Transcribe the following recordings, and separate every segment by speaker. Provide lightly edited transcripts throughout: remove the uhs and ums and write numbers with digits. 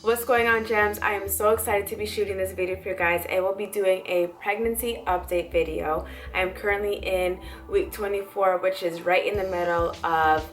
Speaker 1: What's going on, gems? I am so excited to be shooting this video for you guys. I will be doing a pregnancy update video. I am currently in week 24, which is right in the middle of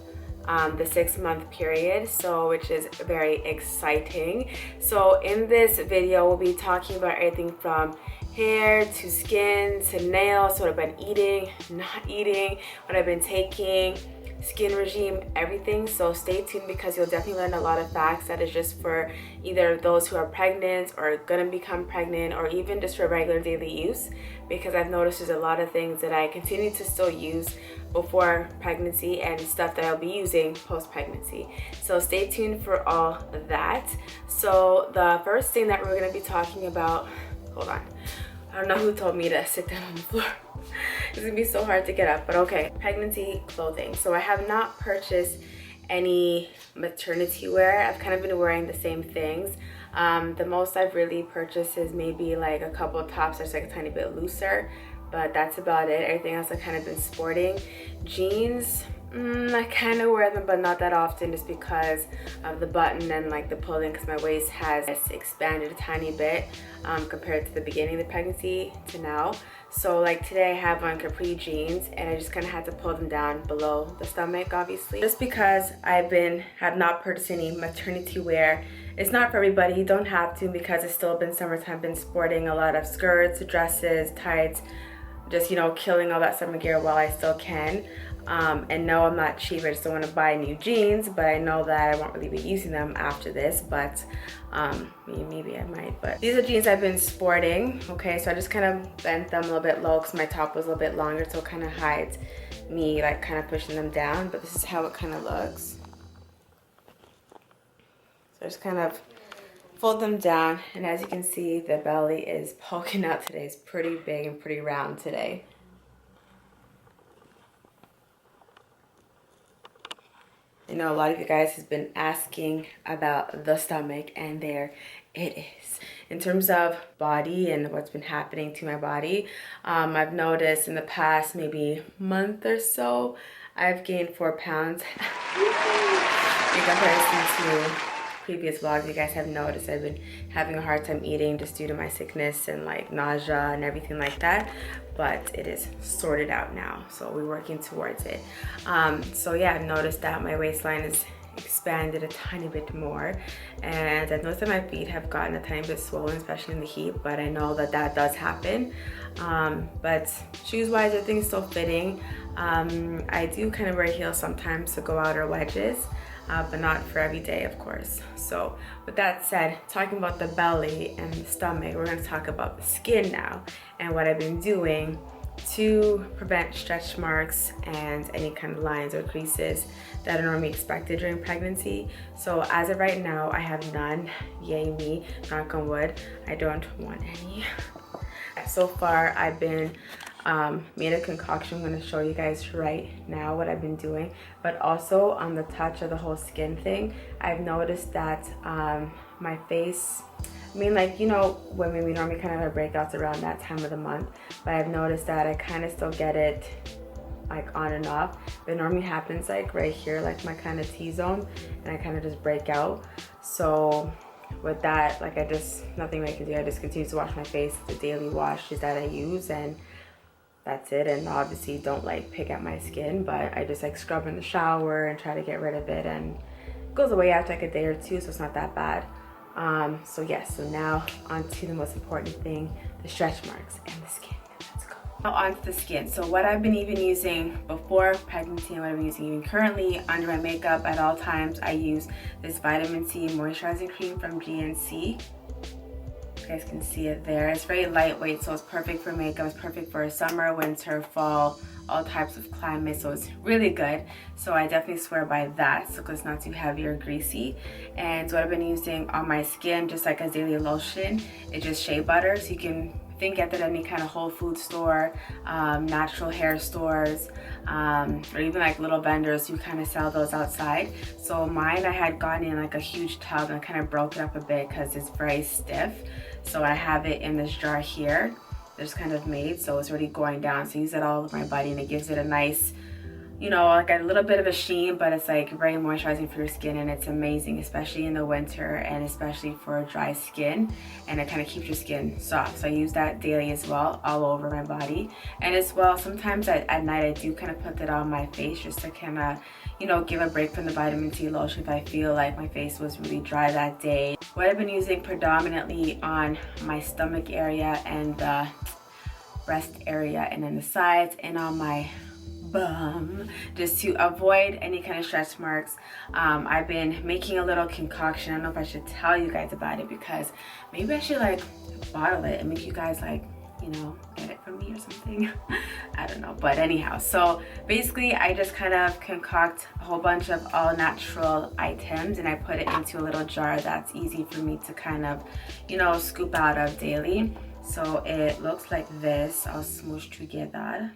Speaker 1: the 6-month period, so which is very exciting. So in this video, we'll be talking about everything from hair to skin to nails, what I've been eating, not eating, what I've been taking, skin regime, everything. So stay tuned because you'll definitely learn a lot of facts that is just for either those who are pregnant or gonna become pregnant, or even just for regular daily use, because I've noticed there's a lot of things that I continue to still use before pregnancy and stuff that I'll be using post-pregnancy. So stay tuned for all of that. So the first thing that we're gonna be talking about, hold on, I don't know who told me to sit down on the floor. It's gonna be so hard to get up, but okay. Pregnancy clothing. So I have not purchased any maternity wear. I've kind of been wearing the same things. The most I've really purchased is maybe like a couple of tops that's like a tiny bit looser, but that's about it. Everything else I've kind of been sporting. Jeans, I kind of wear them, but not that often, just because of the button and like the pulling, because my waist has expanded a tiny bit compared to the beginning of the pregnancy to now. So like today I have on capri jeans and I just kind of had to pull them down below the stomach, obviously. Just because have not purchased any maternity wear. It's not for everybody, you don't have to, because it's still been summertime. I've been sporting a lot of skirts, dresses, tights, just, you know, killing all that summer gear while I still can. And no, I'm not cheap. I just don't want to buy new jeans, but I know that I won't really be using them after this, but maybe I might. But these are jeans I've been sporting. Okay, so I just kind of bent them a little bit low because my top was a little bit longer, so it kind of hides me like kind of pushing them down. But this is how it kind of looks. So I just kind of fold them down, and as you can see, the belly is poking out today. It's pretty big and pretty round today. I know a lot of you guys has been asking about the stomach, and there it is. In terms of body and what's been happening to my body, I've noticed in the past maybe month or so, I've gained 4 pounds. In comparison to previous vlogs, you guys have noticed I've been having a hard time eating just due to my sickness and like nausea and everything like that, but it is sorted out now, so we're working towards it. So yeah, I've noticed that my waistline is expanded a tiny bit more, and I've noticed that my feet have gotten a tiny bit swollen, especially in the heat, but I know that that does happen. But shoes wise, everything's still fitting. I do kind of wear heels sometimes to go out, or wedges, but not for every day, of course. So with that said, talking about the belly and the stomach, we're going to talk about the skin now and what I've been doing to prevent stretch marks and any kind of lines or creases that are normally expected during pregnancy. So as of right now, I have none. Yay me, knock on wood. I don't want any. So far, I've been made a concoction. I'm going to show you guys right now what I've been doing, but also on the touch of the whole skin thing, I've noticed that my face, I mean, like, you know, women, we normally kind of have breakouts around that time of the month, but I've noticed that I kind of still get it like on and off. It normally happens like right here, like my kind of T-zone, and I kind of just break out. So with that, like, nothing I can do. I just continue to wash my face. The daily washes that I use, and that's it. And obviously don't like pick at my skin, but I just like scrub in the shower and try to get rid of it, and it goes away after like a day or two, so it's not that bad. So yes, so now on to the most important thing, the stretch marks and the skin. Let's go. Now on to the skin. So what I've been even using before pregnancy and what I'm using even currently under my makeup at all times, I use this vitamin C moisturizing cream from GNC. You guys can see it there. It's very lightweight, so it's perfect for makeup. It's perfect for summer, winter, fall, all types of climates, so it's really good. So I definitely swear by that, so it's not too heavy or greasy. And what I've been using on my skin, just like a daily lotion, is just shea butter. So you can get that at any kind of Whole Food store, natural hair stores, or even like little vendors who kind of sell those outside. So mine, I had gotten in like a huge tub and kind of broke it up a bit because it's very stiff. So I have it in this jar here. It's kind of made, so it's already going down. So I use it all over my body, and it gives it a nice you know, like a little bit of a sheen, but it's like very moisturizing for your skin, and it's amazing, especially in the winter and especially for dry skin, and it kind of keeps your skin soft. So I use that daily as well, all over my body. And as well, sometimes at night I do kind of put that on my face just to kind of, you know, give a break from the vitamin C lotion if I feel like my face was really dry that day. What I've been using predominantly on my stomach area and the breast area and then the sides and on my bum, just to avoid any kind of stretch marks. I've been making a little concoction. I don't know if I should tell you guys about it, because maybe I should like bottle it and make you guys like, you know, get it from me or something. I don't know, but anyhow, so basically I just kind of concoct a whole bunch of all natural items and I put it into a little jar that's easy for me to kind of, you know, scoop out of daily. So it looks like this. I'll smoosh together.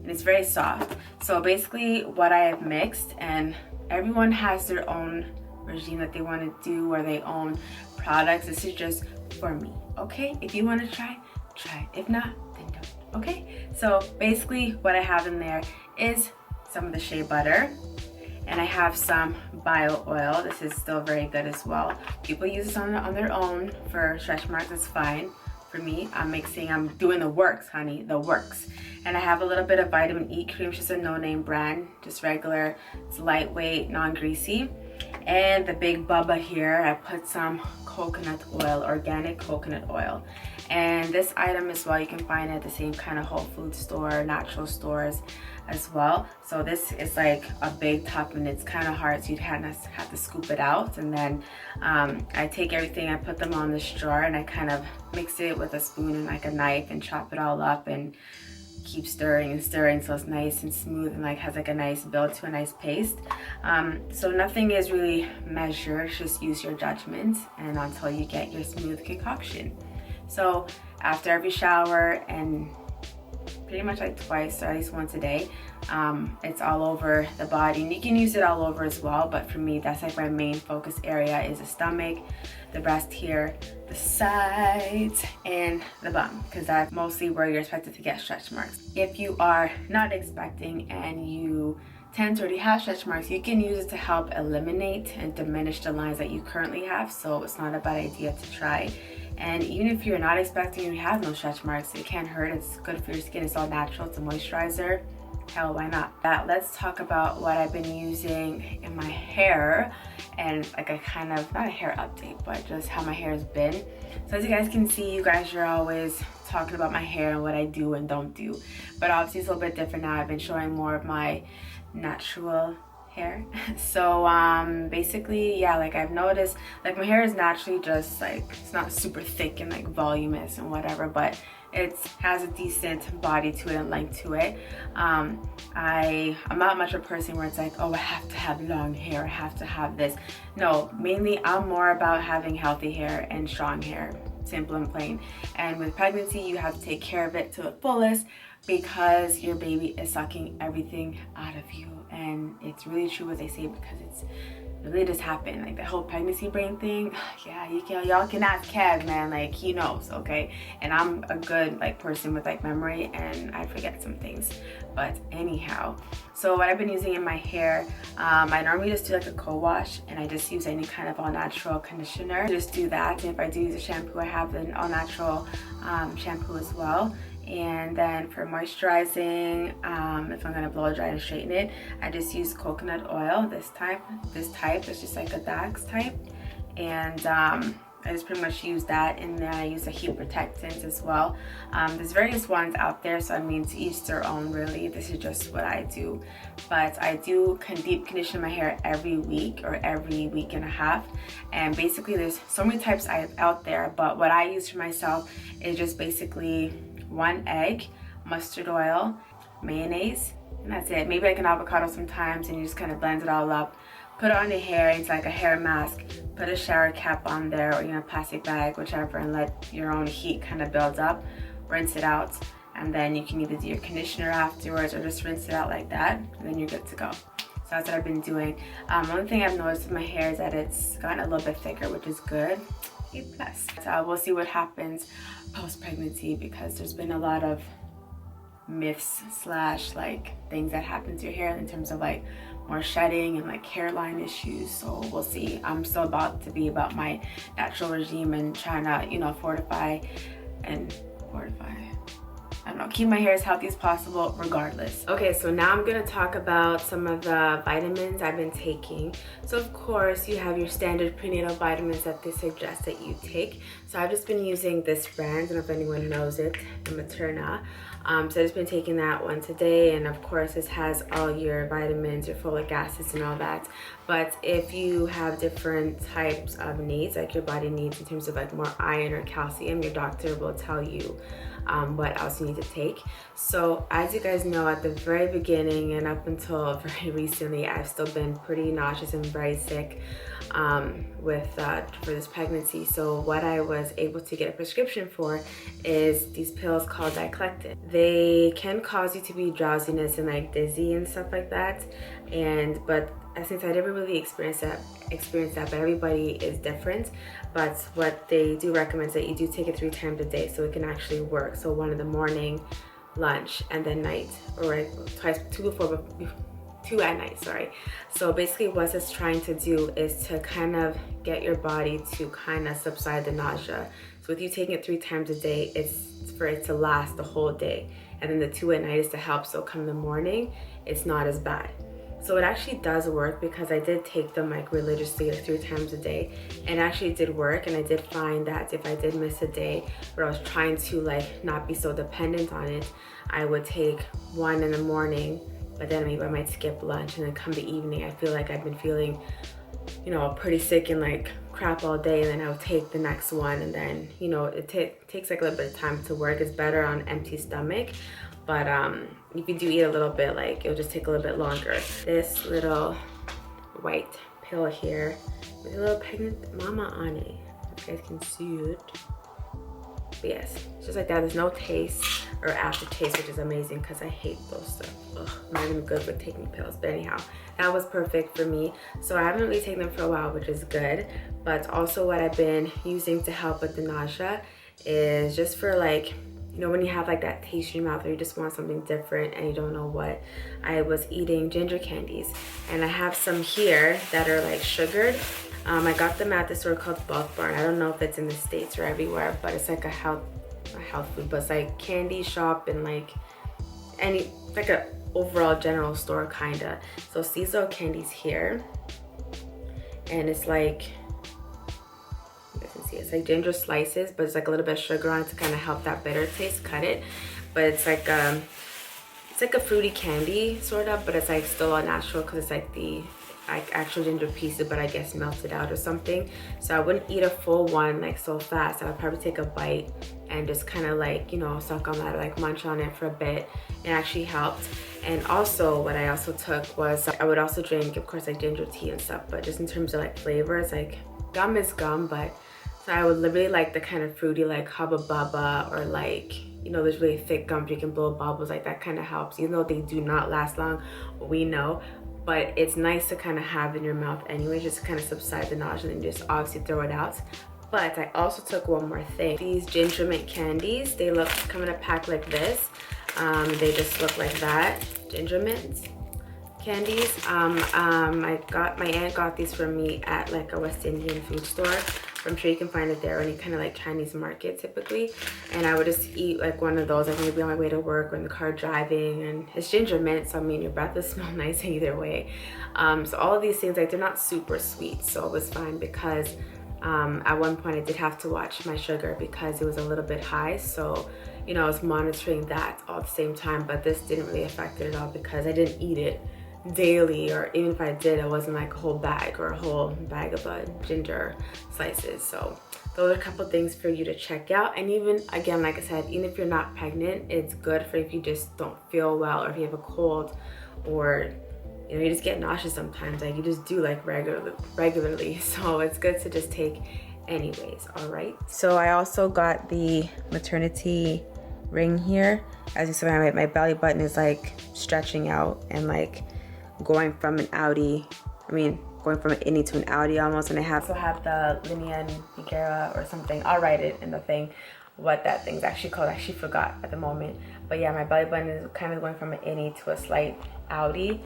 Speaker 1: And it's very soft. So basically what I have mixed, and everyone has their own regime that they want to do or their own products. This is just for me, okay? If you want to try, try. If not, then don't, okay? So basically what I have in there is some of the shea butter, and I have some bio oil. This is still very good as well. People use this on their own for stretch marks, it's fine. For me, I'm doing the works, honey, the works. And I have a little bit of vitamin E cream, just a no-name brand, just regular. It's lightweight, non-greasy. And the big bubba here, I put some coconut oil, organic coconut oil. And this item as well, you can find at the same kind of Whole Foods store, natural stores as well. So this is like a big tub and it's kind of hard, so you'd have to scoop it out. And then I take everything, I put them on this jar and I kind of mix it with a spoon and like a knife and chop it all up and keep stirring and stirring so it's nice and smooth and like has like a nice build to a nice paste. So nothing is really measured, just use your judgment and until you get your smooth concoction. So after every shower, and pretty much like twice or at least once a day, it's all over the body, and you can use it all over as well, but for me that's like my main focus area is the stomach, the breast here, the sides, and the bum, because that's mostly where you're expected to get stretch marks. If you are not expecting and you tend to already have stretch marks, you can use it to help eliminate and diminish the lines that you currently have, so it's not a bad idea to try. And even if you're not expecting and you have no stretch marks, it can't hurt. It's good for your skin. It's all natural. It's a moisturizer. Hell, why not? Let's talk about what I've been using in my hair, and like a kind of, not a hair update, but just how my hair has been. So as you guys can see, you guys are always talking about my hair and what I do and don't do. But obviously it's a little bit different now. I've been showing more of my natural hair. So basically, yeah, like I've noticed like my hair is naturally just like, it's not super thick and like voluminous and whatever, but it has a decent body to it and length to it. I'm not much of a person where it's like, oh, I have to have long hair, I have to have this. No, mainly I'm more about having healthy hair and strong hair, simple and plain. And with pregnancy, you have to take care of it to the fullest because your baby is sucking everything out of you. And it's really true what they say, because it's really just happened. Like the whole pregnancy brain thing, yeah, y'all can ask Kev, man, like he knows, okay? And I'm a good like person with like memory and I forget some things. But anyhow, so what I've been using in my hair, I normally just do like a co-wash, and I just use any kind of all natural conditioner. Just do that. And if I do use a shampoo, I have an all natural shampoo as well. And then for moisturizing, if I'm gonna blow dry and straighten it, I just use coconut oil. This type is just like a Dax type, and I just pretty much use that in there. I use a heat protectant as well. There's various ones out there, so I mean, to each their own really. This is just what I do. But I do deep condition my hair every week or every week and a half. And basically there's so many types out there, but what I use for myself is just basically 1 egg, mustard oil, mayonnaise, and that's it. Maybe like an avocado sometimes, and you just kind of blend it all up. Put it on your hair. It's like a hair mask. Put a shower cap on there, or a plastic bag, whichever, and let your own heat kind of build up. Rinse it out, and then you can either do your conditioner afterwards or just rinse it out like that, and then you're good to go. So that's what I've been doing. One thing I've noticed with my hair is that it's gotten a little bit thicker, which is good. A+. So we'll see what happens post-pregnancy, because there's been a lot of myths slash like things that happen to your hair in terms of like more shedding and like hairline issues. So we'll see. I'm still about to be about my natural regime and trying to, you know, fortify, I don't know, keep my hair as healthy as possible regardless. Okay, so now I'm gonna talk about some of the vitamins I've been taking. So of course you have your standard prenatal vitamins that they suggest that you take. So I've just been using this brand, I don't know if anyone knows it, the Materna. So I've just been taking that once a day, and of course this has all your vitamins, your folic acids and all that. But if you have different types of needs, like your body needs in terms of like more iron or calcium, your doctor will tell you what else you need to take. So as you guys know, at the very beginning and up until very recently, I've still been pretty nauseous and very sick for this pregnancy. So what I was able to get a prescription for is these pills called diclectin. They can cause you to be drowsiness and like dizzy and stuff like that, but since I never really experienced that, but everybody is different. But what they do recommend is that you do take it 3 times a day, so it can actually work. So 1 in the morning, lunch, and then night, or twice, 2 at night, sorry. So basically what it's trying to do is to kind of get your body to kind of subside the nausea. So with you taking it 3 times a day, it's for it to last the whole day. And then the 2 at night is to help, so come the morning, it's not as bad. So it actually does work, because I did take them like religiously like 3 times a day, and it actually did work. And I did find that if I did miss a day where I was trying to like not be so dependent on it, I would take 1 in the morning, but then maybe I might skip lunch, and then come the evening I feel like I've been feeling, you know, pretty sick and like crap all day, and then I would take the next one, and then, you know, it takes like a little bit of time to work. It's better on empty stomach, but if you do eat a little bit, like it'll just take a little bit longer. This little white pill here with a little pregnant mama on it, you guys can see it. But yes, it's just like that. There's no taste or aftertaste, which is amazing, because I hate those stuff. Ugh, I'm not even good with taking pills. But anyhow, that was perfect for me. So I haven't really taken them for a while, which is good. But also what I've been using to help with the nausea is just for like, you know, when you have like that taste in your mouth or you just want something different and you don't know what, I was eating ginger candies, and I have some here that are like sugared. I got them at this store called Bulk Barn. I don't know if it's in the States or everywhere, but it's like a health food, but it's like candy shop and like like a overall general store kinda. So these are candies here, and it's like, you guys can see, it's like ginger slices, but it's like a little bit of sugar on it to kind of help that bitter taste cut it. But it's like a fruity candy sort of, but it's like still all natural, because it's like the actual ginger pieces, but I guess melted out or something. So I wouldn't eat a full one like so fast. I would probably take a bite and just kind of like, you know, suck on that or like munch on it for a bit. It actually helped. And also what I also took was, I would also drink, of course, like ginger tea and stuff, but just in terms of like flavors, like gum is gum, but so I would literally like the kind of fruity like Hubba Bubba, or like, you know, there's really thick gums you can blow bubbles, like that kind of helps, even though they do not last long, we know. But it's nice to kind of have in your mouth anyway, just to kind of subside the nausea, and just obviously throw it out. But I also took one more thing. These ginger mint candies, they come in a pack like this. They just look like that, ginger mint candies. My aunt got these for me at like a West Indian food store. I'm sure you can find it there, or any kind of like Chinese market typically. And I would just eat like one of those, like maybe on my way to work or in the car driving. And it's ginger mint, so I mean your breath will smell nice either way. So all of these things, like they're not super sweet, so it was fine, because at one point I did have to watch my sugar because it was a little bit high. So, you know, I was monitoring that all at the same time, but this didn't really affect it at all, because I didn't eat it daily, or even if I did, it wasn't like a whole bag or a whole bag of ginger slices. So those are a couple things for you to check out. And even again, like I said, even if you're not pregnant, it's good for if you just don't feel well, or if you have a cold, or you know, you just get nauseous sometimes, like you just do like regularly. So it's good to just take anyways. All right, so I also got the Maternity Ring here. As you see, my belly button is like stretching out and like going from an innie to an outie almost. And I also have the Linea Nigra or something. I'll write it in the thing what that thing's actually called. I actually forgot at the moment. But yeah, my belly button is kind of going from an innie to a slight outie,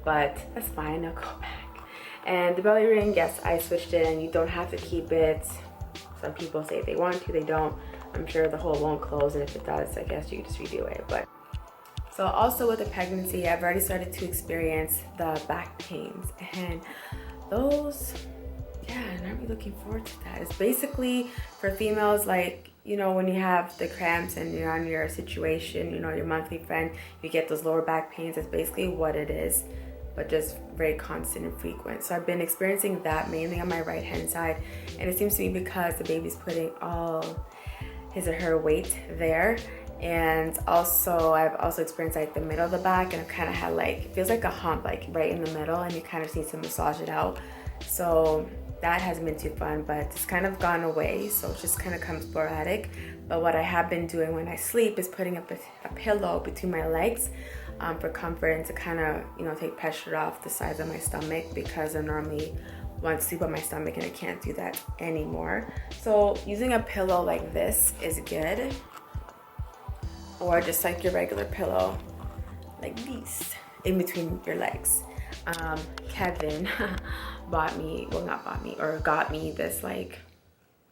Speaker 1: but that's fine, I'll go back. And the belly ring, yes, I switched it, and you don't have to keep it. Some people say they want to, they don't. I'm sure the hole won't close, and if it does, I guess you can just redo it. But so also with the pregnancy, I've already started to experience the back pains, and those, yeah, I'm not really looking forward to that. It's basically for females, like, you know, when you have the cramps and you're on your situation, you know, your monthly friend, you get those lower back pains. That's basically what it is, but just very constant and frequent. So I've been experiencing that mainly on my right hand side, and it seems to be because the baby's putting all his or her weight there. And also I've also experienced like the middle of the back, and I've kind of had like, it feels like a hump like right in the middle, and you kind of need to massage it out. So that hasn't been too fun, but it's kind of gone away, so it just kind of comes sporadic. But what I have been doing when I sleep is putting up a pillow between my legs for comfort, and to kind of, you know, take pressure off the sides of my stomach, because I normally want to sleep on my stomach and I can't do that anymore. So using a pillow like this is good, or just like your regular pillow like these in between your legs. Kevin got me this like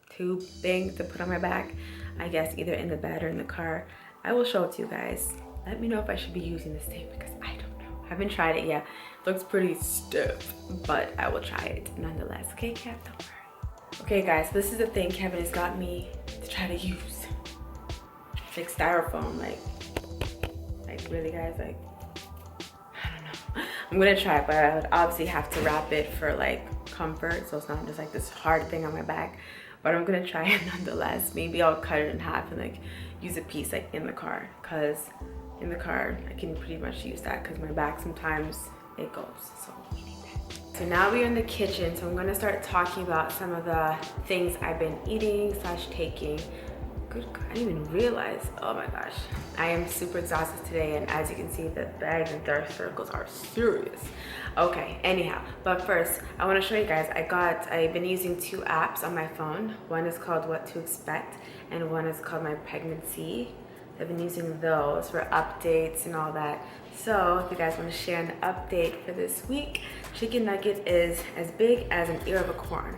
Speaker 1: tube thing to put on my back, I guess either in the bed or in the car. I will show it to you guys. Let me know if I should be using this thing, because I don't know. I haven't tried it yet. It looks pretty stiff, but I will try it nonetheless. Okay, Kev, don't worry. Okay guys, so this is the thing Kevin has got me to try to use. It's like styrofoam, like really guys, like, I don't know. I'm gonna try it, but I would obviously have to wrap it for like comfort, so it's not just like this hard thing on my back. But I'm gonna try it nonetheless. Maybe I'll cut it in half and like use a piece like in the car, because in the car I can pretty much use that, because my back sometimes it goes, so we need that. So now we're in the kitchen, so I'm gonna start talking about some of the things I've been eating / taking. Good God, I didn't even realize, oh my gosh. I am super exhausted today, and as you can see, the bags and dark circles are serious. Okay, anyhow, but first, I wanna show you guys, I've been using 2 apps on my phone. One is called What to Expect, and one is called My Pregnancy. I've been using those for updates and all that. So if you guys wanna share an update for this week, chicken nugget is as big as an ear of a corn.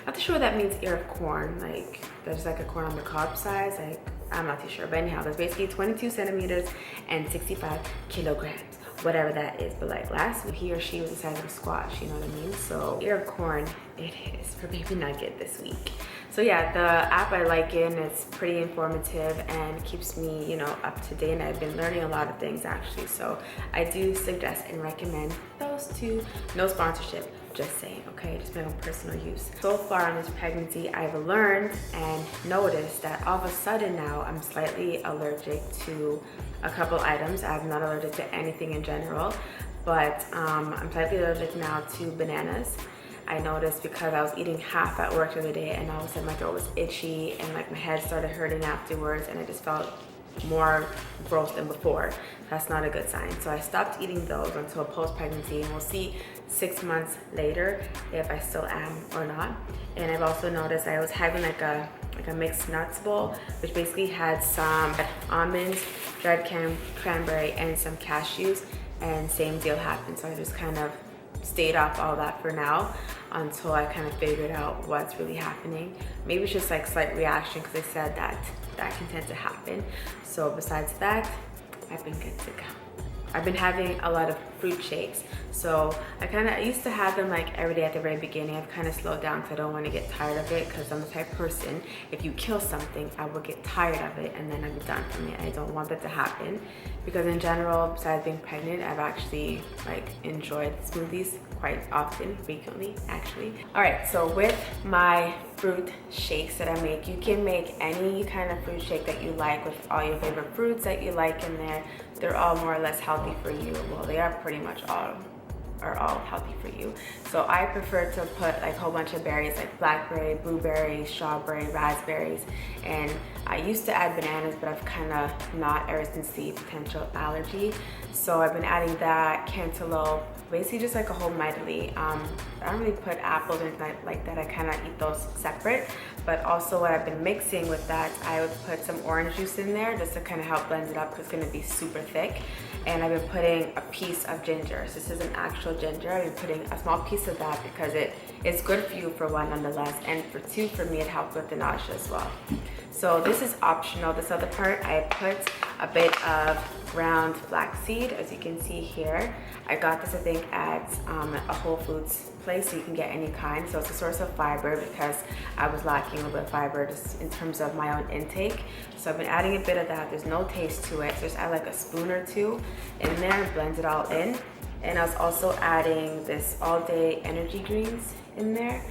Speaker 1: I'm not sure what that means, ear of corn, like there's like a corn on the cob size, like I'm not too sure, but anyhow, that's basically 22 centimeters and 65 kilograms, whatever that is. But like last week, he or she was the size of a squash, you know what I mean? So ear of corn it is for baby nugget this week. So yeah, the app I like it, and it's pretty informative and keeps me, you know, up to date. And I've been learning a lot of things actually, so I do suggest and recommend those 2. No sponsorship, just saying, okay, just my own personal use. So far on this pregnancy, I've learned and noticed that all of a sudden now I'm slightly allergic to a couple items. I'm not allergic to anything in general, but I'm slightly allergic now to bananas. I noticed because I was eating half at work the other day, and all of a sudden my throat was itchy and like my head started hurting afterwards, and I just felt more gross than before. That's not a good sign. So I stopped eating those until post-pregnancy, and we'll see 6 months later if I still am or not. And I've also noticed I was having like a mixed nuts bowl, which basically had some almonds, dried cranberry, and some cashews, and same deal happened. So I just kind of stayed off all that for now until I kind of figured out what's really happening. Maybe it's just like slight reaction, because they said that can tend to happen. So besides that, I've been good to go. I've been having a lot of fruit shakes. So I used to have them like every day at the very beginning. I've kind of slowed down because I don't want to get tired of it, because I'm the type of person, if you kill something, I will get tired of it and then I'll be done from it. I don't want that to happen, because in general, besides being pregnant, I've actually like enjoyed smoothies quite often, frequently actually. All right, so with my fruit shakes that I make, you can make any kind of fruit shake that you like with all your favorite fruits that you like in there. They're all more or less healthy for you. Well, they are pretty much all healthy for you. So I prefer to put like a whole bunch of berries, like blackberry, blueberry, strawberry, raspberries, and I used to add bananas, but I've kind of not ever since the potential allergy. So I've been adding that, cantaloupe, basically just like a whole medley. I don't really put apples or anything like that. I kind of eat those separate. But also what I've been mixing with that, I would put some orange juice in there just to kind of help blend it up because it's going to be super thick. And I've been putting a piece of ginger. So this is an actual ginger. I've been putting a small piece of that because it's good for you, for one, nonetheless, and for two, for me, it helped with the nausea as well. So this is optional. This other part, I put a bit of ground flaxseed, as you can see here. I got this, I think, at a Whole Foods place, so you can get any kind. So it's a source of fiber because I was lacking a little bit of fiber just in terms of my own intake. So I've been adding a bit of that. There's no taste to it. So just add like a spoon or two in there, blend it all in. And I was also adding this all day energy greens in there.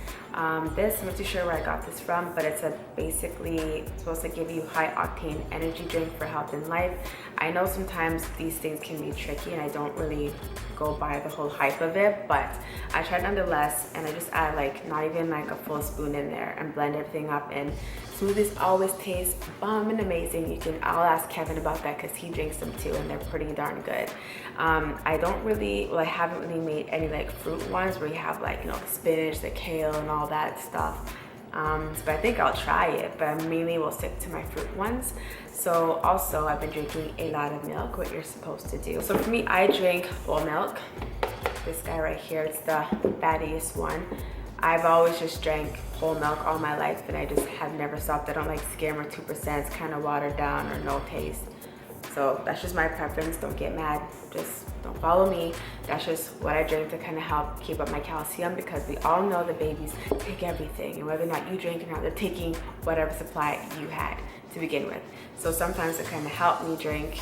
Speaker 1: This, I'm not too sure where I got this from, but it's basically supposed to give you high octane energy drink for health and life. I know sometimes these things can be tricky and I don't really go by the whole hype of it, but I tried nonetheless, and I just add like not even like a full spoon in there and blend everything up. And smoothies always taste bomb and amazing. I'll ask Kevin about that because he drinks them too and they're pretty darn good. I haven't really made any like fruit ones where you have like, you know, the spinach, the kale and all that stuff. But I think I'll try it, but I mainly will stick to my fruit ones. So also I've been drinking a lot of milk, what you're supposed to do. So for me, I drink whole milk. This guy right here, it's the fattiest one. I've always just drank whole milk all my life and I just have never stopped. I don't like skim or 2%, it's kind of watered down or no taste. So that's just my preference. Don't get mad, just don't follow me. That's just what I drink to kind of help keep up my calcium, because we all know the babies take everything, and whether or not you drink or not, they're taking whatever supply you had to begin with. So sometimes it kind of helped me drink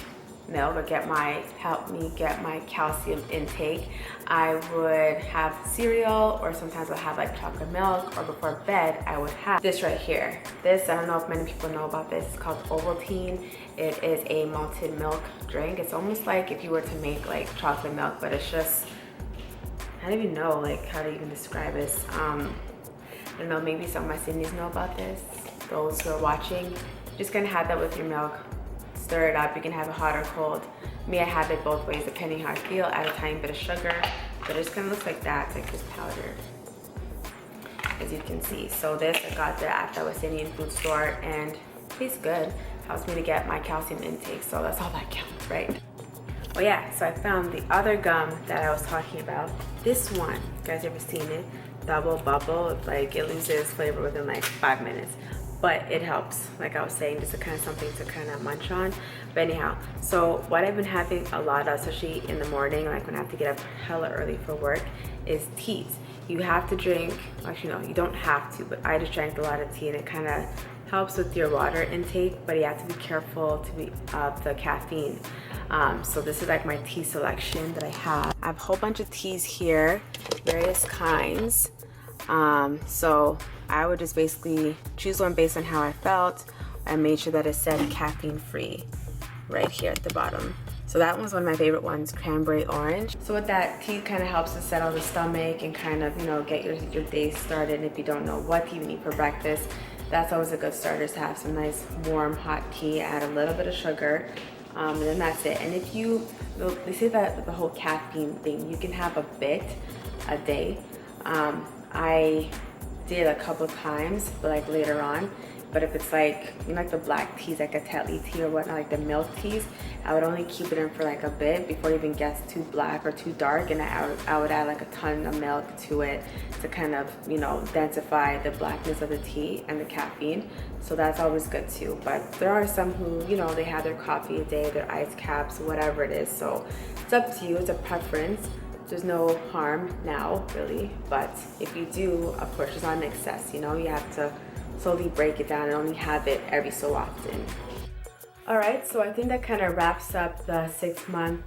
Speaker 1: milk or help me get my calcium intake. I would have cereal, or sometimes I'll have like chocolate milk, or before bed I would have this right here. This, I don't know if many people know about this, it's called Ovaltine. It is a malted milk drink. It's almost like if you were to make like chocolate milk, but it's just, I don't even know like how to even describe this. I don't know, maybe some of my Sydneys know about this. Those who are watching, just gonna have that with your milk. Stir it up. You can have it hot or cold. Me, I have it both ways depending how I feel. Add a tiny bit of sugar, but it just kind of looks like that. It's like just powder, as you can see. So this, I got that at the West Indian food store and it tastes good. Helps me to get my calcium intake, so that's all that counts, right? Oh yeah, so I found the other gum that I was talking about. This one, you guys ever seen it? Double bubble, like it loses flavor within like 5 minutes. But it helps, like I was saying, just a kind of something to kind of munch on. But anyhow, so what I've been having a lot of, especially in the morning, like when I have to get up hella early for work, is teas. You have to drink, actually no, you don't have to, but I just drank a lot of tea and it kind of helps with your water intake, but you have to be careful of the caffeine. So this is like my tea selection that I have. I have a whole bunch of teas here, various kinds. So I would just basically choose one based on how I felt. I made sure that it said caffeine free right here at the bottom. So that one's one of my favorite ones, cranberry orange. So with that, tea kind of helps to settle the stomach and kind of, you know, get your day started. If you don't know what tea you need for breakfast, that's always a good starter, to have some nice warm hot tea, add a little bit of sugar, and then that's it. And if they say that the whole caffeine thing, you can have a bit a day. I did a couple of times, but like later on. But if it's like, you know, like the black teas, like a Tetley tea or whatnot, like the milk teas, I would only keep it in for like a bit before it even gets too black or too dark, and I would add like a ton of milk to it to kind of, you know, densify the blackness of the tea and the caffeine. So that's always good too. But there are some who, you know, they have their coffee a day, their ice caps, whatever it is. So it's up to you, it's a preference. There's no harm now, really. But if you do, of course, it's not an excess, you know, you have to slowly break it down and only have it every so often. All right, so I think that kind of wraps up the 6-month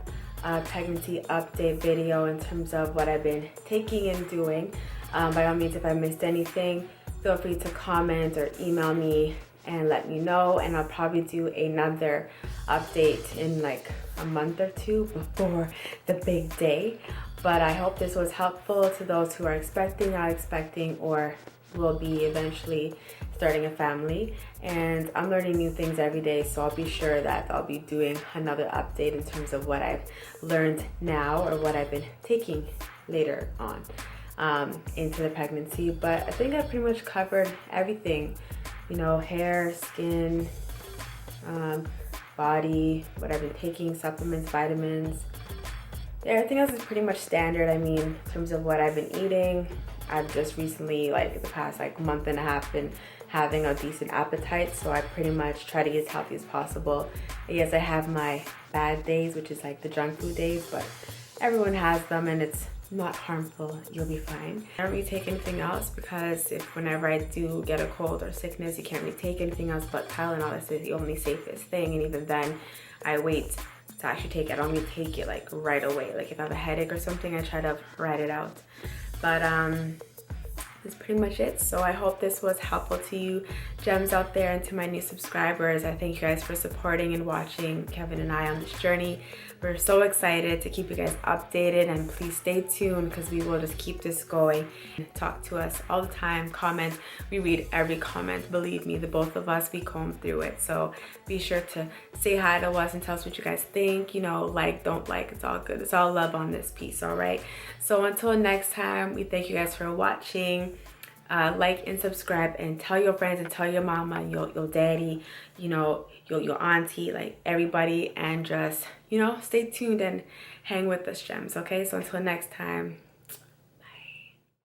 Speaker 1: pregnancy update video in terms of what I've been taking and doing. By all means, if I missed anything, feel free to comment or email me and let me know, and I'll probably do another update in like a month or two before the big day. But I hope this was helpful to those who are expecting, not expecting, or will be eventually starting a family, and I'm learning new things every day, so I'll be sure that I'll be doing another update in terms of what I've learned now or what I've been taking later on into the pregnancy. But I think I've pretty much covered everything, you know, hair, skin, body, what I've been taking, supplements, vitamins. Yeah, everything else is pretty much standard. I mean, in terms of what I've been eating, I've just recently, like the past like month and a half, been having a decent appetite, so I pretty much try to get as healthy as possible. Yes, I have my bad days, which is like the junk food days, but everyone has them and it's not harmful. You'll be fine. I don't really take anything else because if whenever I do get a cold or sickness, you can't really take anything else but Tylenol. That's the only safest thing, and even then I wait to actually take it. I don't really take it like right away. Like if I have a headache or something, I try to ride it out. But that's pretty much it. So I hope this was helpful to you gems out there, and to my new subscribers. I thank you guys for supporting and watching Kevin and I on this journey. We're so excited to keep you guys updated, and please stay tuned because we will just keep this going. Talk to us all the time, comment. We read every comment. Believe me, the both of us, we comb through it. So be sure to say hi to us and tell us what you guys think. You know, like, don't like, it's all good. It's all love on this piece, all right? So until next time, we thank you guys for watching. Like and subscribe, and tell your friends and tell your mama, your daddy, you know, your auntie, like everybody, and just, you know, stay tuned and hang with us, gems. Okay, so until next time.